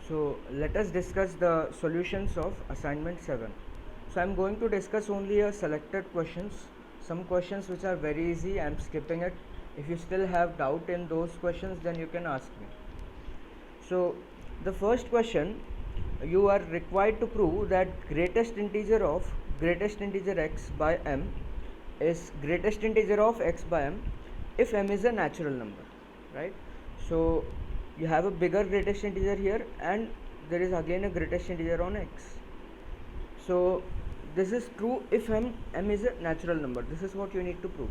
So let us discuss the solutions of assignment 7. So I am going to discuss only a selected questions. Some questions which are very easy, I am skipping it. If you still have doubt in those questions, then you can ask me. So the first question, you are required to prove that greatest integer x by m is greatest integer of x by m if m is a natural number, right? So you have a bigger greatest integer here, and there is again a greatest integer on x. So this is true if m is a natural number. This is what you need to prove.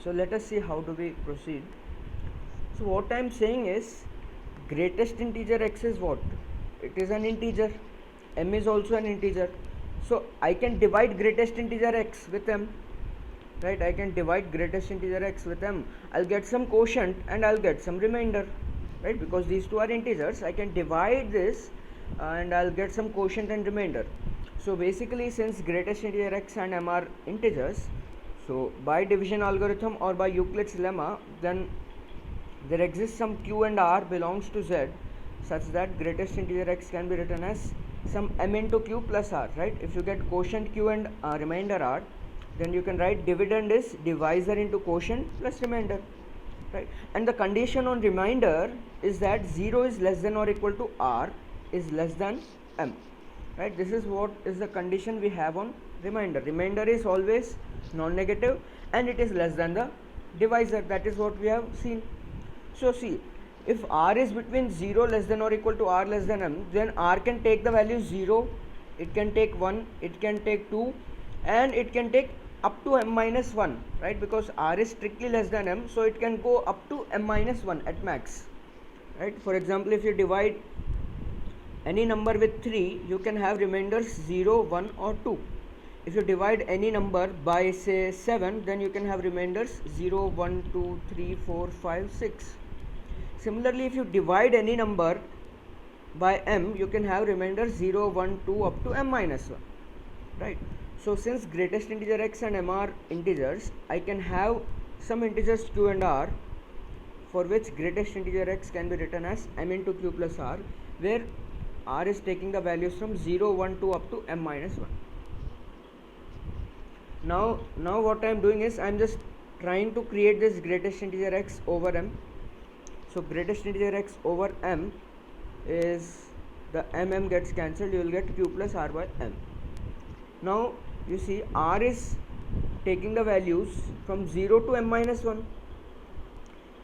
So let us see how do we proceed. So what I am saying is, greatest integer x is what? It is an integer. M is also an integer. So I can divide greatest integer x with m. Right? I can divide greatest integer x with m. I'll get some quotient and I'll get some remainder. Right? Because these two are integers, I can divide this and I'll get some quotient and remainder. So basically, since greatest integer x and m are integers, so by division algorithm or by Euclid's lemma, then there exists some q and r belongs to z such that greatest integer x can be written as some m into q plus r, right? If you get quotient q and remainder r, then you can write dividend is divisor into quotient plus remainder, right? And the condition on remainder is that 0 is less than or equal to r is less than m, right? This is what is the condition we have on remainder. Remainder is always non-negative and it is less than the divisor. That is what we have seen. So see, if r is between 0 less than or equal to r less than m, then r can take the value 0, it can take 1, it can take 2, and it can take up to m minus 1, right? Because r is strictly less than m, so it can go up to m minus 1 at max, right? For example, if you divide any number with 3, you can have remainders 0, 1 or 2. If you divide any number by say 7, then you can have remainders 0, 1, 2, 3, 4, 5, 6. Similarly, if you divide any number by m, you can have remainders 0, 1, 2 up to m minus 1, right? So since greatest integer x and m are integers, I can have some integers q and r for which greatest integer x can be written as m into q plus r, where r is taking the values from 0, 1, 2 up to m minus 1. Now what I am doing is I am just trying to create this greatest integer x over m. So greatest integer x over m is the m gets cancelled, you will get q plus r by m. Now you see r is taking the values from 0 to m minus 1.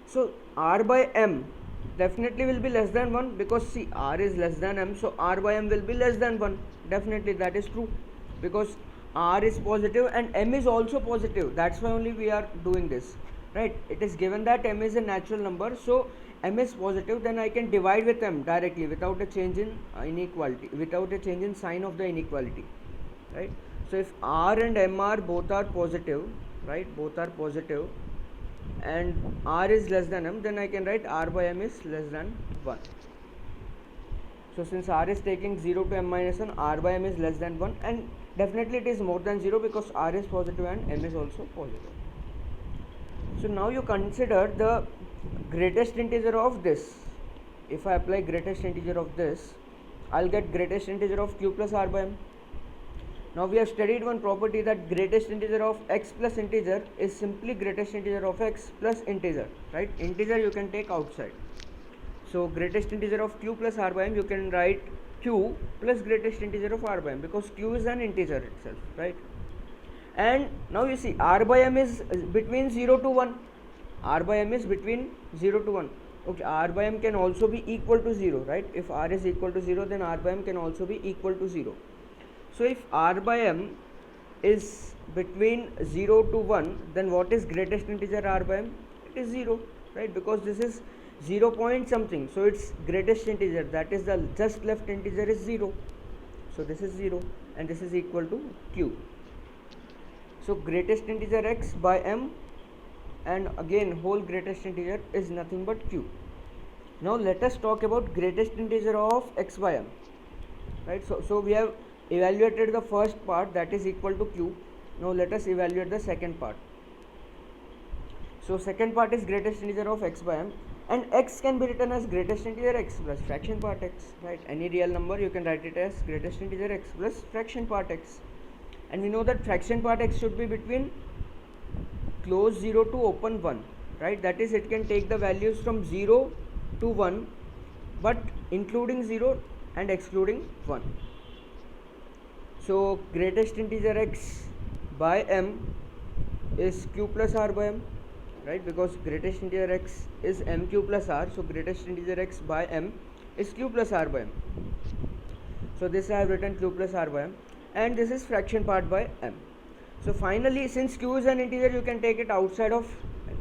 So r by m definitely will be less than 1, because see, r is less than m, so r by m will be less than 1. Definitely that is true, because r is positive and m is also positive. That's why only we are doing this, right? It is given that m is a natural number, so m is positive, then I can divide with m directly without a change in inequality, without a change in sign of the inequality, right? So if r and m are both are positive, right, both are positive, and r is less than m, then I can write r by m is less than 1. So since r is taking 0 to m minus 1, r by m is less than 1, and definitely it is more than 0 because r is positive and m is also positive. So now you consider the greatest integer of this. If I apply greatest integer of this, I'll get greatest integer of q plus r by m. Now we have studied one property that greatest integer of x plus integer is simply greatest integer of x plus integer, right? Integer you can take outside. So greatest integer of q plus r by m, you can write q plus greatest integer of r by m, because q is an integer itself, right? And now you see r by m is between 0 to 1. R by m is between 0 to 1. Okay, r by m can also be equal to 0, right? If r is equal to 0, then r by m can also be equal to 0. So if r by m is between 0 to 1, then what is greatest integer r by m? It is 0, right? Because this is 0 point something, so its greatest integer, that is the just left integer, is 0. So this is 0 and this is equal to q. So greatest integer x by m, and again whole greatest integer is nothing but q. Now let us talk about greatest integer of x by m, right? So we have evaluated the first part, that is equal to q. Now let us evaluate the second part. So second part is greatest integer of x by m. and x can be written as greatest integer x plus fraction part x, right? Any real number you can write it as greatest integer x plus fraction part x, and we know that fraction part x should be between close 0 to open 1, right? That is, it can take the values from 0 to 1 but including 0 and excluding 1. So greatest integer x by m is q plus r by m, right? Because greatest integer x is m q plus r, so greatest integer x by m is q plus r by m. So this I have written q plus r by m, and this is fraction part by m. So finally, since q is an integer, you can take it outside of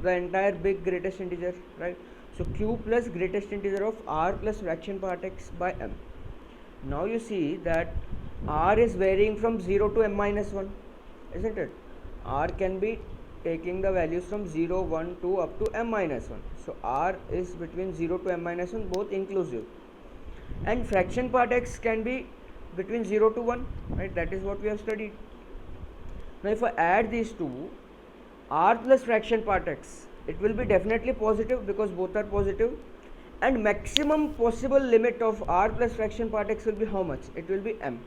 the entire big greatest integer, right? So q plus greatest integer of r plus fraction part x by m. Now you see that r is varying from 0 to m minus 1, isn't it? R can be taking the values from 0, 1, 2 up to m minus 1. So r is between 0 to m minus 1, both inclusive. And fraction part x can be between 0 to 1, right? That is what we have studied. Now if I add these two, r plus fraction part x, it will be definitely positive because both are positive, and maximum possible limit of r plus fraction part x will be how much? It will be m.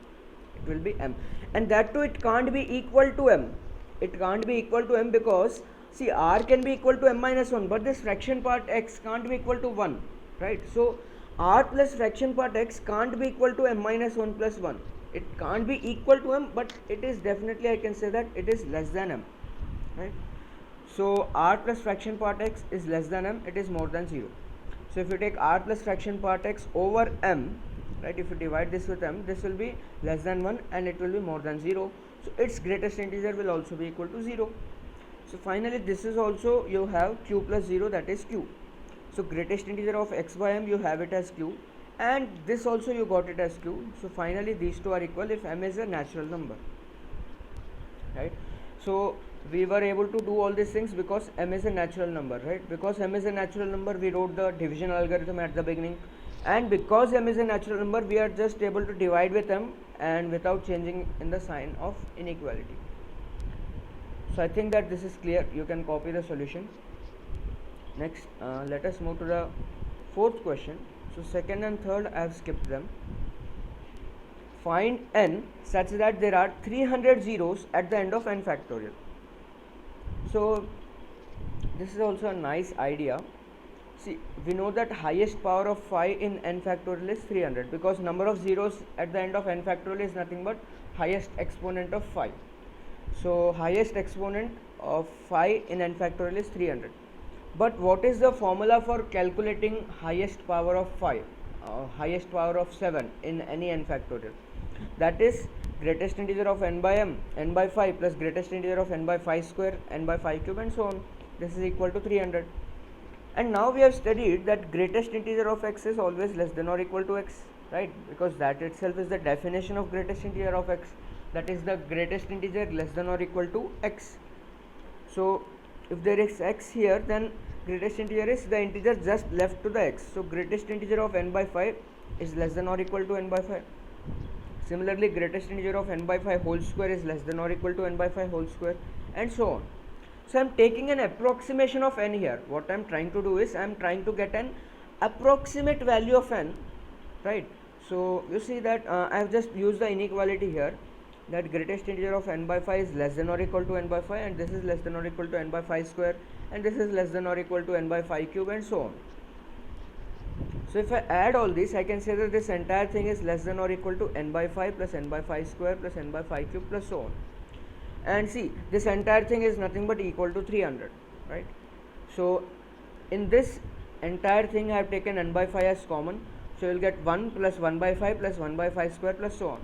It will be m, and that too it can't be equal to m. It can't be equal to m because see, r can be equal to m minus 1, but this fraction part x can't be equal to 1, right? So r plus fraction part x can't be equal to m minus 1 plus 1. It can't be equal to m, but it is definitely, I can say that it is less than m, right? So r plus fraction part x is less than m, it is more than 0. So if you take r plus fraction part x over m, right, if you divide this with m, this will be less than 1 and it will be more than 0. So its greatest integer will also be equal to 0. So finally this is also, you have q plus 0, that is q. So greatest integer of x by m, you have it as q, and this also you got it as q. So finally these two are equal if m is a natural number, right? So we were able to do all these things because m is a natural number, right? Because m is a natural number, we wrote the division algorithm at the beginning, and because m is a natural number, we are just able to divide with m and without changing in the sign of inequality. So I think that this is clear. You can copy the solution. Next, let us move to the fourth question. So second and third I have skipped them. Find n such that there are 300 zeros at the end of n factorial. So this is also a nice idea. See, we know that highest power of phi in n factorial is 300 because number of zeros at the end of n factorial is nothing but highest exponent of phi. So highest exponent of phi in n factorial is 300. But what is the formula for calculating highest power of phi, highest power of 7 in any n factorial? That is greatest integer of n by m, n by phi plus greatest integer of n by phi square, n by phi cube, and so on. This is equal to 300. And now we have studied that greatest integer of x is always less than or equal to x, right? Because that itself is the definition of greatest integer of x. That is the greatest integer less than or equal to x. So if there is x here, then greatest integer is the integer just left to the x. So greatest integer of n by phi is less than or equal to n by phi. Similarly, greatest integer of n by phi whole square is less than or equal to n by phi whole square, and so on. So I am taking an approximation of n here. What I am trying to do is I am trying to get an approximate value of n, right? So you see that I have just used the inequality here, that greatest integer of n by phi is less than or equal to n by phi, and this is less than or equal to n by phi square, and this is less than or equal to n by phi cube, and so on. So if I add all this, I can say that this entire thing is less than or equal to n by phi plus n by phi square plus n by phi cube plus so on. And see, this entire thing is nothing but equal to 300, right? So in this entire thing I have taken n by phi as common, so you will get 1 plus 1 by phi plus 1 by phi square plus so on.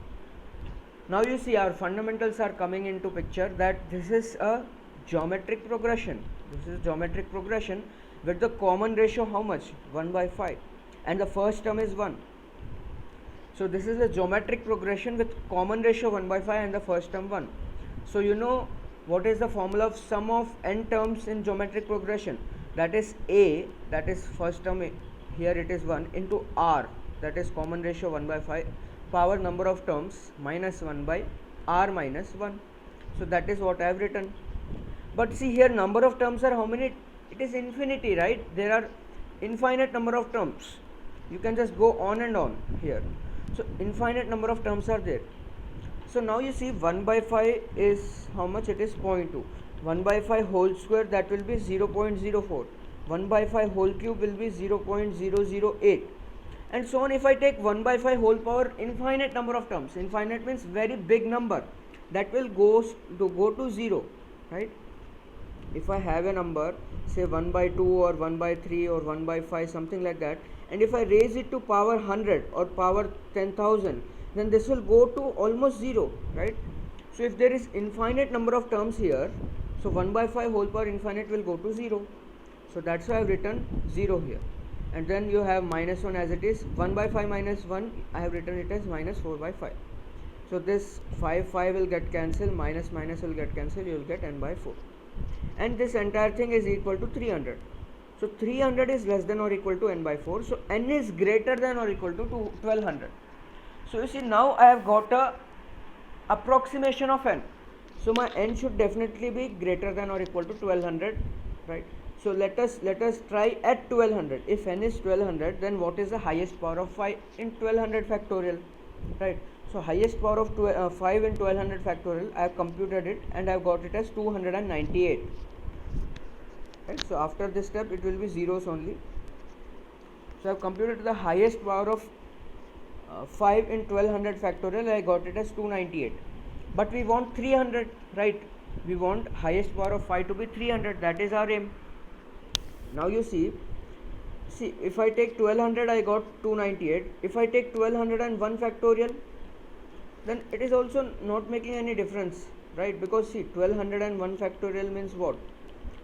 Now you see our fundamentals are coming into picture, that this is a geometric progression. This is geometric progression with the common ratio how much? 1 by phi, and the first term is 1. So this is a geometric progression with common ratio 1 by phi and the first term 1. So you know what is the formula of sum of n terms in geometric progression? That is a, that is first term, here it is 1, into r, that is common ratio 1 by phi, power number of terms minus 1 by r minus 1. So that is what I have written. But see here, number of terms are how many? It is infinity, right? There are infinite number of terms. You can just go on and on here. So infinite number of terms are there. So now you see 1 by 5 is how much? It is 0.2. 1 by 5 whole square, that will be 0.04. 1 by 5 whole cube will be 0.008, and so on. If I take 1 by 5 whole power, infinite number of terms. Infinite means very big number, that will go to 0, right? If I have a number, say 1 by 2 or 1 by 3 or 1 by 5, something like that, and if I raise it to power 100 or power 10,000, then this will go to almost 0, right? So if there is infinite number of terms here, so 1 by 5 whole power infinite will go to 0. So that's why I have written 0 here. And then you have minus 1 as it is. 1 by 5 minus 1, I have written it as minus 4 by 5. So this 5 will get cancelled, minus will get cancelled, you will get n by 4. And this entire thing is equal to 300. So 300 is less than or equal to n by 4. So n is greater than or equal to 1200. So you see, now I have got a approximation of n. So my n should definitely be greater than or equal to 1200, right? So let us try at 1200. If n is 1200, then what is the highest power of 5 in 1200 factorial, right? So highest power of 5 in 1200 factorial, I have computed it and I have got it as 298. Right? So after this step, it will be zeros only. So I have computed the highest power of 5 in 1200 factorial. I got it as 298. But we want 300, right? We want highest power of 5 to be 300. That is our aim. Now you see, if I take 1200, I got 298. If I take 1201 factorial, then it is also not making any difference, right? Because see, 1201 factorial means what?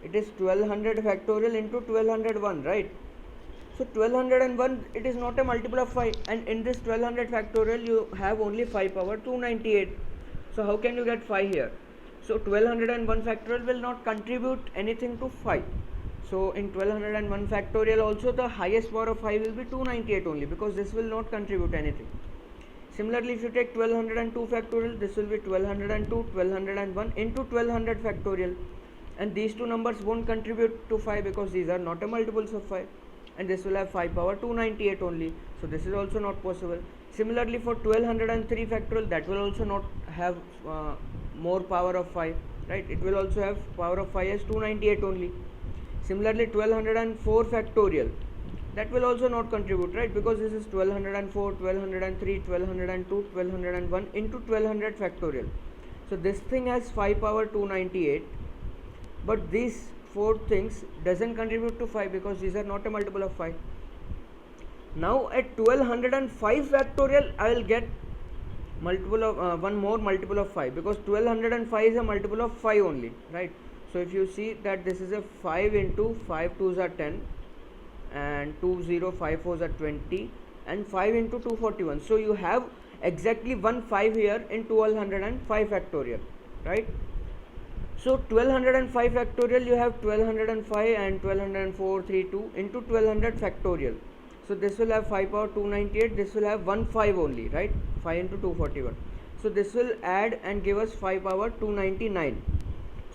It is 1200 factorial into 1201, right? So 1201, it is not a multiple of 5, and in this 1200 factorial you have only 5 power 298. So how can you get 5 here? So 1201 factorial will not contribute anything to 5. So in 1201 factorial also the highest power of 5 will be 298 only, because this will not contribute anything. Similarly, if you take 1202 factorial, this will be 1202, 1201 into 1200 factorial, and these two numbers won't contribute to 5 because these are not a multiples of 5, and this will have 5 power 298 only. So this is also not possible. Similarly, for 1203 factorial, that will also not have more power of 5, right? It will also have power of 5 as 298 only. Similarly, 1204 factorial, that will also not contribute, right? Because this is 1204, 1203, 1202, 1201 into 1200 factorial. So this thing has 5 power 298, but these four things doesn't contribute to 5 because these are not a multiple of 5. Now at 1205 factorial, I will get multiple of one more multiple of 5, because 1205 is a multiple of 5 only, right? So if you see that this is a 5 into 5 2s are 10, and 2054s are 20, and 5 into 241. So you have exactly 1 5 here in 1205 factorial, right? So 1205 factorial, you have 1205 and 1204 32 into 1200 factorial. So this will have 5 power 298, this will have 1 5 only, right? 5 into 241. So this will add and give us 5 power 299.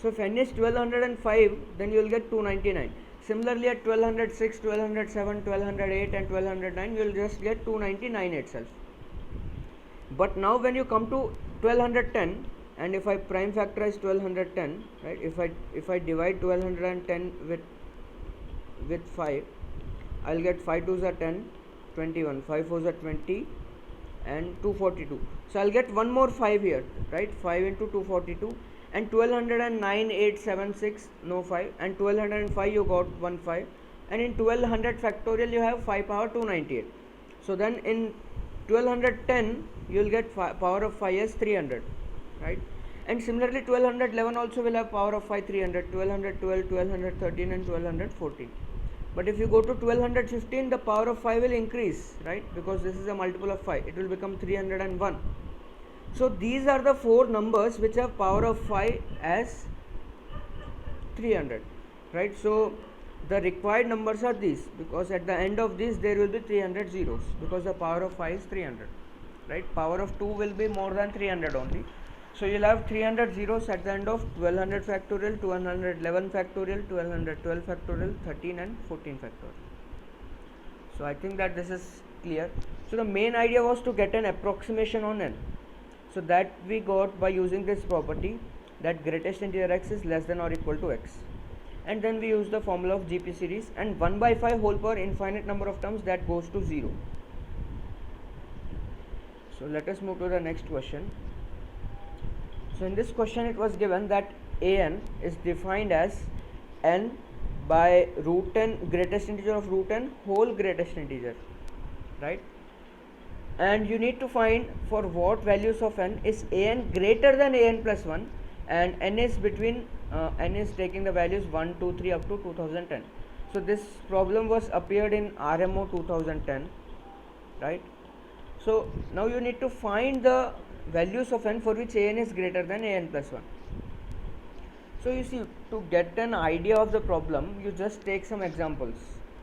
So if n is 1205, then you will get 299. Similarly, at 1206, 1207, 1208 and 1209, you will just get 299 itself. But now when you come to 1210, and if I prime factorize 1210, right, if I divide 1210 with 5, I will get 5 2s are 10, 21, 5 4s are 20 and 242. So I will get one more 5 here, right? 5 into 242, and 1209 876 no 5, and 1205 you got 1 5, and in 1200 factorial you have 5 power 298. So then in 1210 you will get power of 5 as 300, right? And similarly 1211 also will have power of 5 300, 1212, 1213 and 1214. But if you go to 1215, the power of 5 will increase, right? Because this is a multiple of 5, it will become 301. So these are the 4 numbers which have power of 5 as 300, right? So the required numbers are these, because at the end of this there will be 300 zeros, because the power of 5 is 300, right? Power of 2 will be more than 300 only. So you'll have 300 zeros at the end of 1200 factorial, 1211 factorial, 1212 factorial, 13 and 14 factorial. So I think that this is clear. So the main idea was to get an approximation on n. So that we got by using this property, that greatest integer x is less than or equal to x. And then we use the formula of GP series, and 1 by 5 whole power infinite number of terms, that goes to 0. So let us move to the next question. So in this question it was given that an is defined as n by root n, greatest integer of root n, whole greatest integer, right? And you need to find for what values of n is an greater than an plus 1, and n is between n is taking the values 1, 2, 3 up to 2010. So this problem was appeared in RMO 2010, right? So now you need to find the values of n for which an is greater than an plus 1. So you see, to get an idea of the problem, you just take some examples,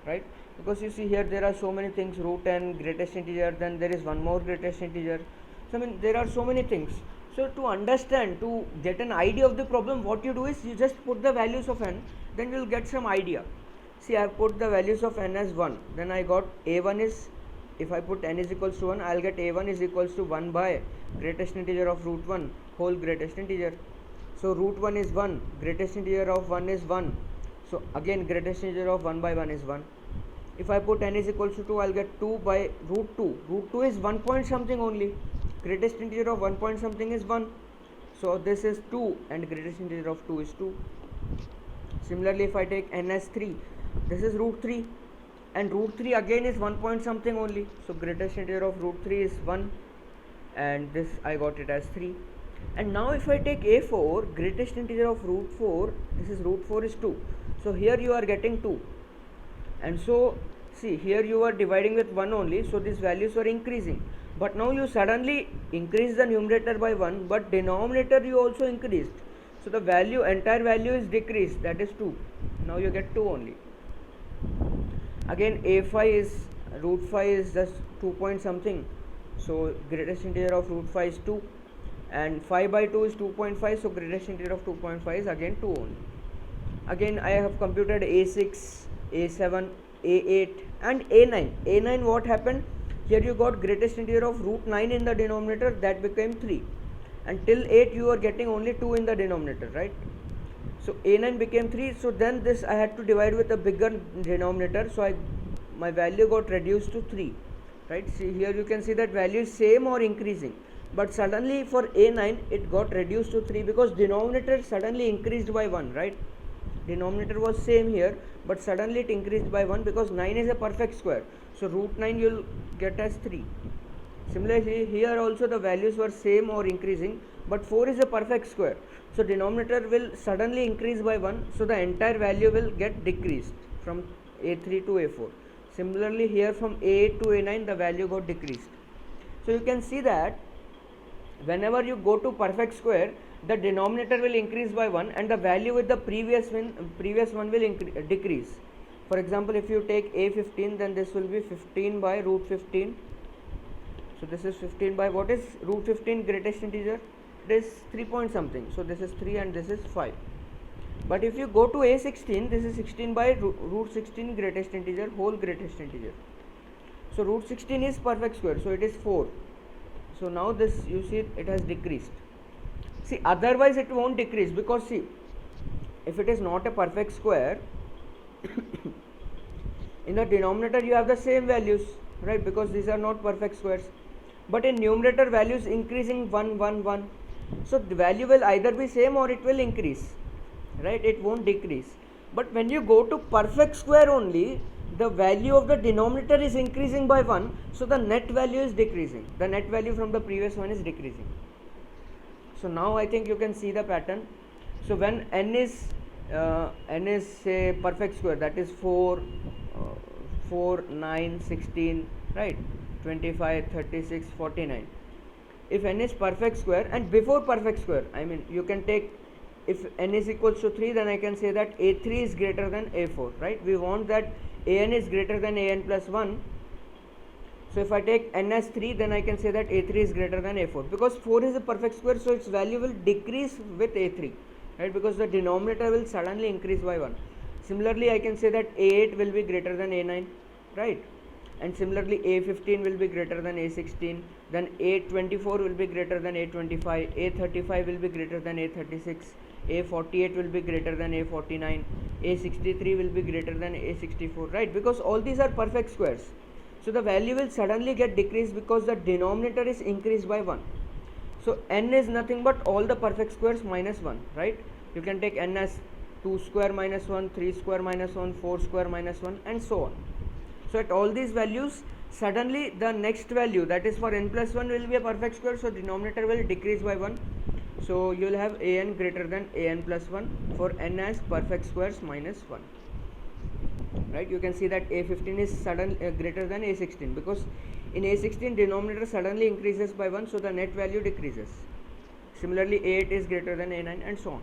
right? Because you see here there are so many things, root n, greatest integer, then there is one more greatest integer. So I mean there are so many things. So to understand, to get an idea of the problem, what you do is you just put the values of n, then you will get some idea. See, I have put the values of n as 1, then I got a1 is, if I put n is equals to 1, I will get a1 is equals to 1 by greatest integer of root 1 whole greatest integer. So root 1 is 1, greatest integer of 1 is 1, so again greatest integer of 1 by 1 is 1. If I put n is equals to 2, I will get 2 by root 2, root 2 is 1 point something only, greatest integer of 1 point something is 1, so this is 2 and greatest integer of 2 is 2. Similarly, if I take n as 3, this is root 3, and root 3 again is 1 point something only, so greatest integer of root 3 is 1, and this I got it as 3. And now if I take a4, greatest integer of root 4, this is root 4 is 2, so here you are getting 2, and so see here you are dividing with 1 only, so these values are increasing, but now you suddenly increase the numerator by 1, but denominator you also increased, so the value, entire value is decreased, that is 2, now you get 2 only. Again a5 is, root 5 is just 2 point something, so greatest integer of root 5 is 2, and 5 by 2 is 2.5, so greatest integer of 2.5 is again 2 only. Again I have computed a6, a7, a8 and a9. a9, what happened? Here you got greatest integer of root 9 in the denominator, that became 3, and till 8 you are getting only 2 in the denominator, right? So a9 became 3, so then this I had to divide with a bigger denominator, so my value got reduced to 3, right? See here you can see that value is same or increasing, but suddenly for a9 it got reduced to 3 because denominator suddenly increased by 1, right? Denominator was same here, but suddenly it increased by 1 because 9 is a perfect square, so root 9 you will get as 3. Similarly here also the values were same or increasing, but 4 is a perfect square, so denominator will suddenly increase by 1, so the entire value will get decreased from a3 to a4. Similarly here from a8 to a9 the value got decreased. So you can see that whenever you go to perfect square, the denominator will increase by 1 and the value with the previous one will decrease. For example, if you take a15, then this will be 15 by root 15. So this is 15 by, what is root 15 greatest integer? It is 3 point something, so this is 3 and this is 5. But if you go to a16, this is 16 by root 16 greatest integer, whole greatest integer. So root 16 is perfect square, so it is 4. So now this, you see, it has decreased. See, otherwise it won't decrease, because see, if it is not a perfect square in the denominator you have the same values, right? Because these are not perfect squares. But in numerator, values increasing 1, 1, 1. So the value will either be same or it will increase, right? It won't decrease. But when you go to perfect square only, the value of the denominator is increasing by 1, so the net value is decreasing. The net value from the previous one is decreasing. So now I think you can see the pattern. So when n is say perfect square, that is 4, 9, 16, right? 25, 36, 49. If n is perfect square, and before perfect square, I mean you can take, if n is equals to 3, then I can say that a3 is greater than a4, right? We want that an is greater than an plus 1. So if I take n as 3, then I can say that a3 is greater than a4, because 4 is a perfect square, so its value will decrease with a3, right? Because the denominator will suddenly increase by 1. Similarly, I can say that a8 will be greater than a9, right? and similarly a15 will be greater than a16, then a24 will be greater than a25, a35 will be greater than a36, a48 will be greater than a49, a63 will be greater than a64, right? Because all these are perfect squares, so the value will suddenly get decreased because the denominator is increased by 1. So n is nothing but all the perfect squares minus 1, right? You can take n as 2 square minus 1, 3 square minus 1, 4 square minus 1, and so on. So at all these values, suddenly the next value, that is for n plus 1, will be a perfect square, so denominator will decrease by 1. So you will have an greater than an plus 1 for n as perfect squares minus 1. Right, you can see that a15 is greater than a16, because in a16 denominator suddenly increases by 1, so the net value decreases. Similarly a8 is greater than a9, and so on.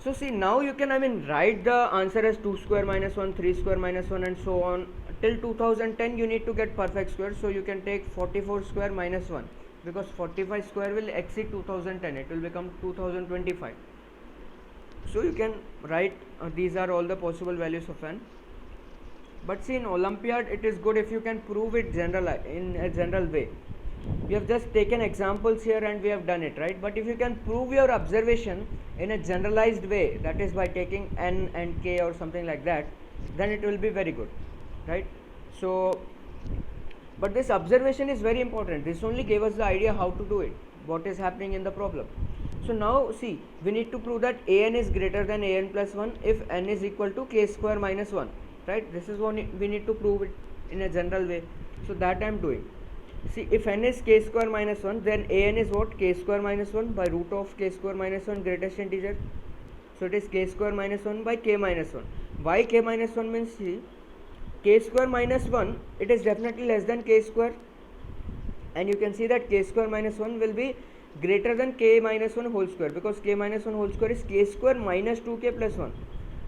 So see, now you can write the answer as 2 square minus 1, 3 square minus 1, and so on. Till 2010 you need to get perfect square, so you can take 44 square minus 1, because 45 square will exceed 2010, it will become 2025. So you can write these are all the possible values of n. But see, in Olympiad it is good if you can prove it in a general way. We have just taken examples here and we have done it, right? But if you can prove your observation in a generalized way, that is by taking n and k or something like that, then it will be very good, right? So, but this observation is very important. This only gave us the idea how to do it, what is happening in the problem. So now see, we need to prove that an is greater than an plus 1 if n is equal to k square minus 1, right? This is what we need to prove it in a general way. So that I am doing. See, if n is k square minus 1, then an is what? K square minus 1 by root of k square minus 1 greatest integer. So it is k square minus 1 by k minus 1. Why k minus 1 means, see, k square minus 1, it is definitely less than k square, and you can see that k square minus 1 will be greater than k minus 1 whole square, because k minus 1 whole square is k square minus 2k plus 1,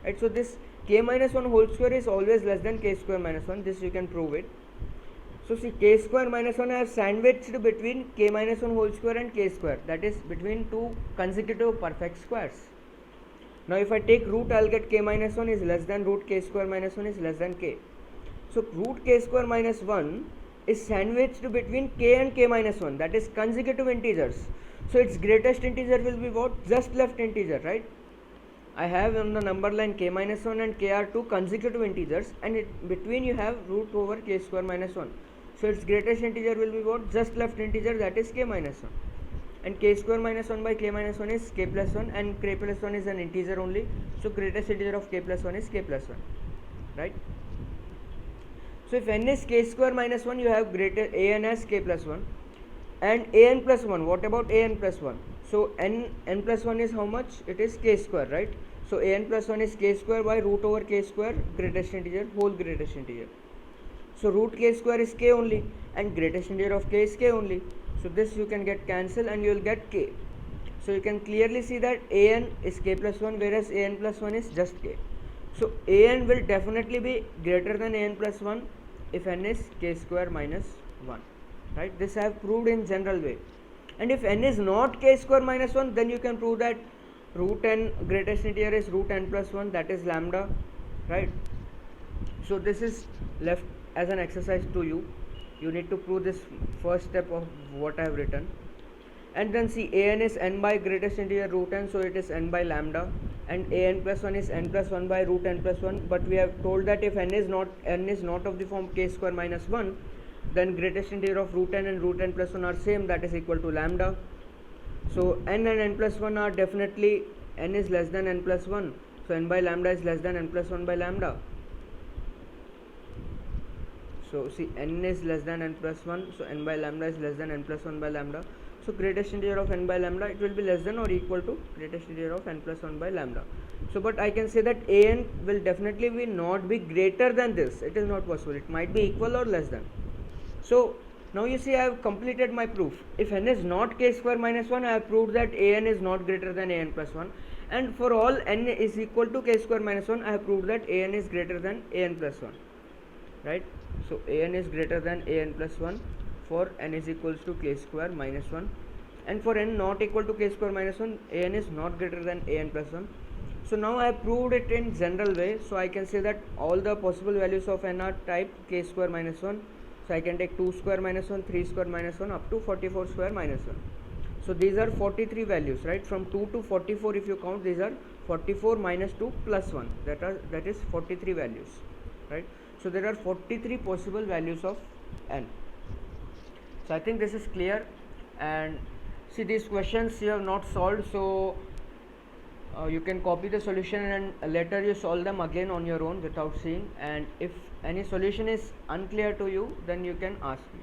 right? So this k minus 1 whole square is always less than k square minus 1. This you can prove it. So see, k square minus 1 I have sandwiched between k minus 1 whole square and k square, that is between two consecutive perfect squares. Now if I take root, I will get k minus 1 is less than root k square minus 1 is less than k. So root k square minus 1 is sandwiched between k and k minus 1, that is consecutive integers. So its greatest integer will be what? Just left integer, right? I have on the number line k minus 1 and k are two consecutive integers, and between you have root over k square minus 1. So its greatest integer will be what? Just left integer, that is k minus 1. And k square minus 1 by k minus 1 is k plus 1, and k plus 1 is an integer only. So greatest integer of k plus 1 is k plus 1, right? So if n is k square minus 1, you have greater an as k plus 1, and an plus 1. What about an plus 1? So n plus 1 is how much? It is k square, right? So an plus 1 is k square by root over k square greatest integer, whole greatest integer. So root k square is k only, and greatest integer of k is k only. So this you can get cancelled and you will get k. So you can clearly see that an is k plus 1, whereas an plus 1 is just k. So an will definitely be greater than an plus 1 if n is k square minus 1, right? This I have proved in general way. And if n is not k square minus 1, then you can prove that root n greatest integer is root n plus 1, that is lambda, right? So this is left as an exercise to you. You need to prove this first step of what I have written. And then see, an is n by greatest integer root n, so it is n by lambda, and an plus 1 is n plus 1 by root n plus 1. But we have told that if n is not of the form k square minus 1, then greatest integer of root n and root n plus 1 are same, that is equal to lambda. So n and n plus 1 are definitely, n is less than n plus 1, so n by lambda is less than n plus 1 by lambda. So see, n is less than n plus 1, so n by lambda is less than n plus 1 by lambda. So greatest integer of n by lambda, it will be less than or equal to greatest integer of n plus 1 by lambda. So but I can say that an will definitely be not be greater than this. It is not possible. It might be equal or less than. So now you see, I have completed my proof. If n is not k square minus 1, I have proved that an is not greater than an plus 1. And for all n is equal to k square minus 1, I have proved that an is greater than an plus 1, right? So an is greater than an plus 1 for n is equals to k square minus 1, and for n not equal to k square minus 1, an is not greater than an plus 1. So now I proved it in general way, so I can say that all the possible values of n are type k square minus 1. So I can take 2 square minus 1, 3 square minus 1 up to 44 square minus 1. So these are 43 values, right? From 2 to 44, if you count, these are 44 minus 2 plus 1, that is 43 values, right? So there are 43 possible values of n. So I think this is clear. And see, these questions you have not solved, so you can copy the solution and later you solve them again on your own without seeing, and if any solution is unclear to you, then you can ask me.